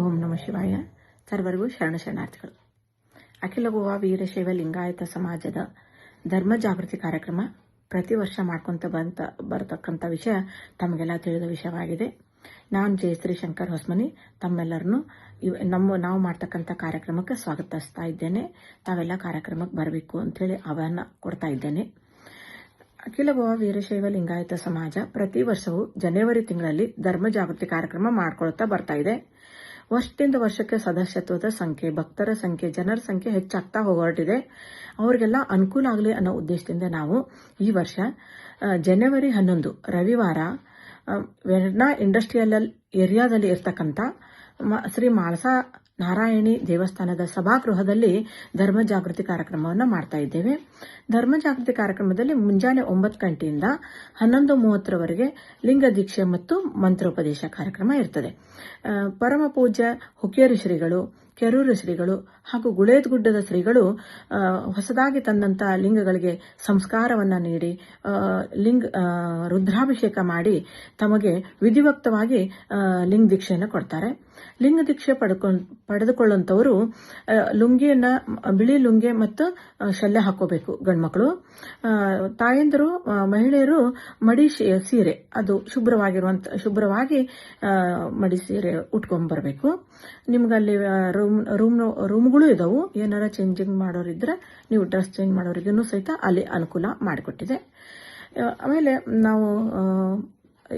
ಓಂ ನಮಃ ಶಿವಾಯ. ಸರ್ವರಿಗೂ ಶರಣಾರ್ಥಿಗಳು. ಅಖಿಲ ಗೋವಾ ವೀರಶೈವ ಲಿಂಗಾಯತ ಸಮಾಜದ ಧರ್ಮ ಜಾಗೃತಿ ಕಾರ್ಯಕ್ರಮ ಪ್ರತಿ ವರ್ಷ ಮಾಡ್ಕೊಂತ ಬರತಕ್ಕಂಥ ವಿಷಯ ತಮಗೆಲ್ಲ ತಿಳಿದ ವಿಷಯವಾಗಿದೆ. ನಾನು ಜಯಶ್ರೀ ಶಂಕರ್ ಹೊಸಮನಿ ತಮ್ಮೆಲ್ಲರನ್ನು ನಾವು ಮಾಡ್ತಕ್ಕಂಥ ಕಾರ್ಯಕ್ರಮಕ್ಕೆ ಸ್ವಾಗತಿಸ್ತಾ ಇದ್ದೇನೆ. ತಾವೆಲ್ಲ ಕಾರ್ಯಕ್ರಮಕ್ಕೆ ಬರಬೇಕು ಅಂತೇಳಿ ಆಹ್ವಾನ ಕೊಡ್ತಾ ಇದ್ದೇನೆ. ಅಖಿಲ ಗೋವಾ ವೀರಶೈವ ಲಿಂಗಾಯತ ಸಮಾಜ ಪ್ರತಿ ವರ್ಷವೂ ಜನವರಿ ತಿಂಗಳಲ್ಲಿ ಧರ್ಮ ಜಾಗೃತಿ ಕಾರ್ಯಕ್ರಮ ಮಾಡ್ಕೊಳ್ತಾ ಬರ್ತಾ ಇದೆ. ವರ್ಷದಿಂದ ವರ್ಷಕ್ಕೆ ಸದಸ್ಯತ್ವದ ಸಂಖ್ಯೆ, ಭಕ್ತರ ಸಂಖ್ಯೆ, ಜನರ ಸಂಖ್ಯೆ ಹೆಚ್ಚಾಗ್ತಾ ಹೊರಟಿದೆ. ಅವರಿಗೆಲ್ಲ ಅನುಕೂಲ ಆಗಲಿ ಅನ್ನೋ ಉದ್ದೇಶದಿಂದ ನಾವು ಈ ವರ್ಷ ಜನವರಿ 11 ರವಿವಾರ ವೆರ್ನಾ ಇಂಡಸ್ಟ್ರಿಯಲ್ ಏರಿಯಾದಲ್ಲಿ ಇರ್ತಕ್ಕಂಥ ಶ್ರೀ ಮಾಳಸಾ ನಾರಾಯಣಿ ದೇವಸ್ಥಾನದ ಸಭಾಗೃಹದಲ್ಲಿ ಧರ್ಮ ಜಾಗೃತಿ ಕಾರ್ಯಕ್ರಮವನ್ನು ಮಾಡ್ತಾ ಇದ್ದೇವೆ. ಧರ್ಮ ಜಾಗೃತಿ ಕಾರ್ಯಕ್ರಮದಲ್ಲಿ ಮುಂಜಾನೆ 9 ಗಂಟೆಯಿಂದ 11:30ರವರೆಗೆ ಲಿಂಗ ದೀಕ್ಷೆ ಮತ್ತು ಮಂತ್ರೋಪದೇಶ ಕಾರ್ಯಕ್ರಮ ಇರ್ತದೆ. ಪರಮ ಪೂಜ್ಯ ಹುಕ್ಕೇರಿ ಶ್ರೀಗಳು, ಕೆರೂರು ಶ್ರೀಗಳು ಹಾಗೂ ಗುಳೇದಗುಡ್ಡದ ಶ್ರೀಗಳು ಹೊಸದಾಗಿ ತಂದಂತ ಲಿಂಗಗಳಿಗೆ ಸಂಸ್ಕಾರವನ್ನ ನೀಡಿ ರುದ್ರಾಭಿಷೇಕ ಮಾಡಿ ತಮಗೆ ವಿಧಿವಕ್ತವಾಗಿ ಲಿಂಗ ದೀಕ್ಷೆಯನ್ನು ಕೊಡ್ತಾರೆ. ಲಿಂಗ ದೀಕ್ಷೆ ಪಡೆದುಕೊಳ್ಳುವಂತವರು ಲುಂಗಿಯನ್ನ, ಬಿಳಿ ಲುಂಗಿ ಮತ್ತು ಶಲ್ಯ ಹಾಕೋಬೇಕು ಗಂಡ್ಮಕ್ಳು. ತಾಯಂದಿರು, ಮಹಿಳೆಯರು ಮಡಿ ಸೀರೆ, ಅದು ಶುಭ್ರವಾಗಿ ಮಡಿ ಸೀರೆ ಉಟ್ಕೊಂಡ್ ಬರಬೇಕು. ನಿಮ್ಗಲ್ಲಿ ರೂಮ್ಗಳು ಇದಾವು. ಏನಾರ ಚೇಂಜಿಂಗ್ ಮಾಡೋರಿದ್ರೆ ನೀವು ಡ್ರೆಸ್ ಚೇಂಜ್ ಮಾಡೋರಿಗೂ ಸಹಿತ ಅಲ್ಲಿ ಅನುಕೂಲ ಮಾಡಿಕೊಟ್ಟಿದೆ. ಆಮೇಲೆ ನಾವು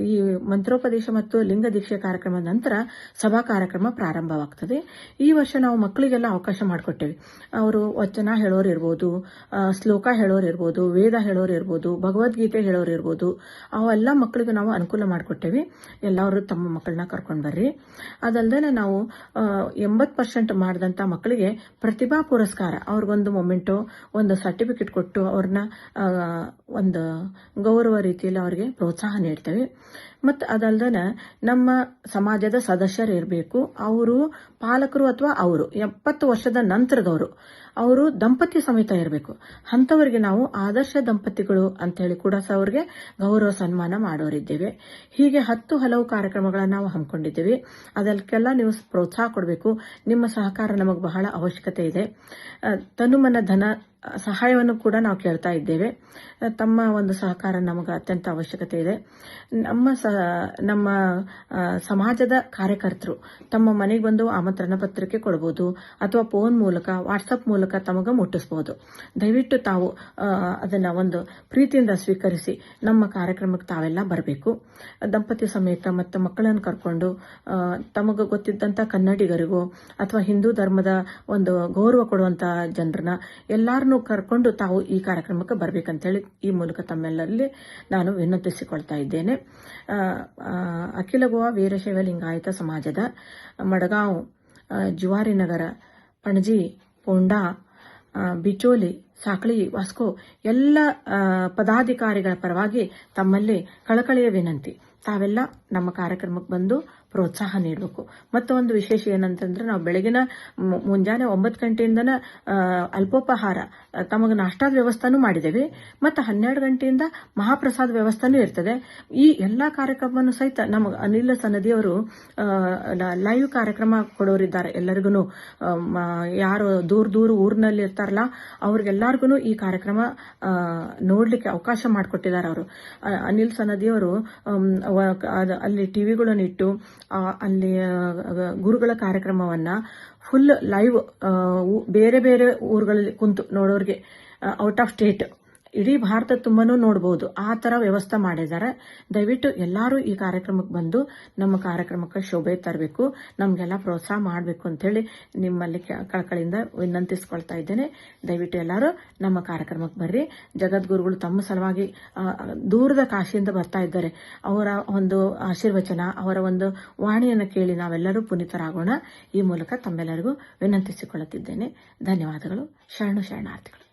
ಈ ಮಂತ್ರೋಪದೇಶ ಮತ್ತು ಲಿಂಗ ದೀಕ್ಷೆ ಕಾರ್ಯಕ್ರಮದ ನಂತರ ಸಭಾ ಕಾರ್ಯಕ್ರಮ ಪ್ರಾರಂಭವಾಗ್ತದೆ. ಈ ವರ್ಷ ನಾವು ಮಕ್ಕಳಿಗೆಲ್ಲ ಅವಕಾಶ ಮಾಡಿಕೊಟ್ಟೇವೆ. ಅವರು ವಚನ ಹೇಳೋರು ಇರ್ಬೋದು, ಶ್ಲೋಕ ಹೇಳೋರು ಇರ್ಬೋದು, ವೇದ ಹೇಳೋರು ಇರ್ಬೋದು, ಭಗವದ್ಗೀತೆ ಹೇಳೋರು ಇರ್ಬೋದು. ಅವೆಲ್ಲ ಮಕ್ಕಳಿಗೆ ನಾವು ಅನುಕೂಲ ಮಾಡಿಕೊಟ್ಟೇವಿ. ಎಲ್ಲರೂ ತಮ್ಮ ಮಕ್ಕಳನ್ನ ಕರ್ಕೊಂಡು ಬರ್ರಿ. ಅದಲ್ಲದೆ ನಾವು 80% ಮಾಡಿದಂತ ಮಕ್ಕಳಿಗೆ ಪ್ರತಿಭಾ ಪುರಸ್ಕಾರ, ಅವ್ರಿಗೊಂದು ಮೊಮೆಂಟೋ, ಒಂದು ಸರ್ಟಿಫಿಕೇಟ್ ಕೊಟ್ಟು ಅವ್ರನ್ನ ಒಂದು ಗೌರವ ರೀತಿಯಲ್ಲಿ ಅವರಿಗೆ ಪ್ರೋತ್ಸಾಹ ನೀಡ್ತೇವೆ. ಮತ್ತು ಅದಲ್ದನ ನಮ್ಮ ಸಮಾಜದ ಸದಸ್ಯರು ಇರಬೇಕು. ಅವರು ಪಾಲಕರು ಅಥವಾ ಅವರು 70 ವರ್ಷದ ನಂತರದವರು, ಅವರು ದಂಪತಿ ಸಮೇತ ಇರಬೇಕು. ಅಂತವರಿಗೆ ನಾವು ಆದರ್ಶ ದಂಪತಿಗಳು ಅಂತ ಹೇಳಿ ಕೂಡ ಅವ್ರಿಗೆ ಗೌರವ ಸನ್ಮಾನ ಮಾಡೋರಿದ್ದೇವೆ. ಹೀಗೆ 10 ಹಲವು ಕಾರ್ಯಕ್ರಮಗಳನ್ನು ನಾವು ಹಮ್ಮಿಕೊಂಡಿದ್ದೇವೆ. ಅದಕ್ಕೆಲ್ಲ ನೀವು ಪ್ರೋತ್ಸಾಹ ಕೊಡಬೇಕು. ನಿಮ್ಮ ಸಹಕಾರ ನಮಗೆ ಬಹಳ ಅವಶ್ಯಕತೆ ಇದೆ. ತನುಮನ ಧನ ಸಹಾಯವನ್ನು ಕೂಡ ನಾವು ಕೇಳ್ತಾ ಇದ್ದೇವೆ. ತಮ್ಮ ಒಂದು ಸಹಕಾರ ನಮಗೆ ಅತ್ಯಂತ ಅವಶ್ಯಕತೆ ಇದೆ. ನಮ್ಮ ಸಮಾಜದ ಕಾರ್ಯಕರ್ತರು ತಮ್ಮ ಮನೆಗೆ ಬಂದು ಆಮಂತ್ರಣ ಪತ್ರಿಕೆ ಕೊಡಬಹುದು ಅಥವಾ ಫೋನ್ ಮೂಲಕ, ವಾಟ್ಸಪ್ ಮೂಲಕ ತಮಗೆ ಮುಟ್ಟಿಸಬಹುದು. ದಯವಿಟ್ಟು ತಾವು ಅದನ್ನ ಒಂದು ಪ್ರೀತಿಯಿಂದ ಸ್ವೀಕರಿಸಿ ನಮ್ಮ ಕಾರ್ಯಕ್ರಮಕ್ಕೆ ತಾವೆಲ್ಲ ಬರಬೇಕು. ದಂಪತಿ ಸಮೇತ ಮತ್ತು ಮಕ್ಕಳನ್ನು ಕರ್ಕೊಂಡು ತಮಗೆ ಗೊತ್ತಿದ್ದಂತ ಕನ್ನಡಿಗರಿಗೂ ಅಥವಾ ಹಿಂದೂ ಧರ್ಮದ ಒಂದು ಗೌರವ ಕೊಡುವಂತ ಜನರನ್ನ ಎಲ್ಲಾರನ್ನೂ ಕರ್ಕೊಂಡು ತಾವು ಈ ಕಾರ್ಯಕ್ರಮಕ್ಕೆ ಬರಬೇಕಂತೇಳಿ ಈ ಮೂಲಕ ತಮ್ಮೆಲ್ಲರಲ್ಲಿ ನಾನು ವಿನಂತಿಸಿಕೊಳ್ತಾ ಇದ್ದೇನೆ. ಅಖಿಲ ಗೋವಾ ವೀರಶೈವ ಲಿಂಗಾಯತ ಸಮಾಜದ ಮಡಗಾಂವ್, ಜುವಾರಿನಗರ, ಪಣಜಿ, ಪೋಂಡಾ, ಬಿಚೋಲಿ, ಸಾಕಳಿ, ವಾಸ್ಕೋ ಎಲ್ಲ ಪದಾಧಿಕಾರಿಗಳ ಪರವಾಗಿ ತಮ್ಮಲ್ಲಿ ಕಳಕಳಿಯ ವಿನಂತಿ, ತಾವೆಲ್ಲ ನಮ್ಮ ಕಾರ್ಯಕ್ರಮಕ್ಕೆ ಬಂದು ಪ್ರೋತ್ಸಾಹ ನೀಡಬೇಕು. ಮತ್ತು ಒಂದು ವಿಶೇಷ ಏನಂತಂದ್ರೆ, ನಾವು ಬೆಳಗಿನ ಮುಂಜಾನೆ 9 ಗಂಟೆಯಿಂದನ ಅಲ್ಪೋಪಹಾರ, ತಮಗೆ ನಾಷ್ಟಾದ ವ್ಯವಸ್ಥೆನೂ ಮಾಡಿದ್ದೇವೆ. ಮತ್ತು 12 ಗಂಟೆಯಿಂದ ಮಹಾಪ್ರಸಾದ ವ್ಯವಸ್ಥೆನೂ ಇರ್ತದೆ. ಈ ಎಲ್ಲಾ ಕಾರ್ಯಕ್ರಮವನ್ನು ಸಹಿತ ನಮಗೆ ಅನಿಲ ಸನದಿಯವರು ಲೈವ್ ಕಾರ್ಯಕ್ರಮ ಕೊಡೋರಿದ್ದಾರೆ. ಎಲ್ಲರಿಗೂ ಯಾರು ದೂರ ಊರಿನಲ್ಲಿ ಇರ್ತಾರಲ್ಲ ಅವ್ರಿಗೆಲ್ಲರಿಗೂ ಈ ಕಾರ್ಯಕ್ರಮ ನೋಡ್ಲಿಕ್ಕೆ ಅವಕಾಶ ಮಾಡಿಕೊಟ್ಟಿದ್ದಾರೆ. ಅವರು ಅನಿಲ್ ಸನದಿಯವರು ಅಲ್ಲಿ ಟಿವಿಗಳನ್ನು ಇಟ್ಟು ಅಲ್ಲಿ ಗುರುಗಳ ಕಾರ್ಯಕ್ರಮವನ್ನ ಫುಲ್ ಲೈವ್ ಬೇರೆ ಬೇರೆ ಊರುಗಳಲ್ಲಿ ಕುಂತು ನೋಡೋರಿಗೆ, ಔಟ್ ಆಫ್ ಸ್ಟೇಟ್, ಇಡೀ ಭಾರತ ತುಂಬಾನು ನೋಡಬಹುದು, ಆ ತರ ವ್ಯವಸ್ಥೆ ಮಾಡಿದ್ದಾರೆ. ದಯವಿಟ್ಟು ಎಲ್ಲರೂ ಈ ಕಾರ್ಯಕ್ರಮಕ್ಕೆ ಬಂದು ನಮ್ಮ ಕಾರ್ಯಕ್ರಮಕ್ಕೆ ಶೋಭೆ ತರಬೇಕು, ನಮ್ಗೆಲ್ಲ ಪ್ರೋತ್ಸಾಹ ಮಾಡಬೇಕು ಅಂತ ಹೇಳಿ ನಿಮ್ಮಲ್ಲಿ ಕಳಕಳಿಯಿಂದ ವಿನಂತಿಸ್ಕೊಳ್ತಾ ಇದ್ದೇನೆ. ದಯವಿಟ್ಟು ಎಲ್ಲರೂ ನಮ್ಮ ಕಾರ್ಯಕ್ರಮಕ್ಕೆ ಬರ್ರಿ. ಜಗದ್ಗುರುಗಳು ತಮ್ಮ ಸಲುವಾಗಿ ದೂರದ ಕಾಶಿಯಿಂದ ಬರ್ತಾ ಇದ್ದಾರೆ. ಅವರ ಒಂದು ಆಶೀರ್ವಚನ, ಅವರ ಒಂದು ವಾಣಿಯನ್ನು ಕೇಳಿ ನಾವೆಲ್ಲರೂ ಪುನೀತರಾಗೋಣ. ಈ ಮೂಲಕ ತಮ್ಮೆಲ್ಲರಿಗೂ ವಿನಂತಿಸಿಕೊಳ್ಳುತ್ತಿದ್ದೇನೆ. ಧನ್ಯವಾದಗಳು. ಶರಣಾರ್ಥಿಗಳು.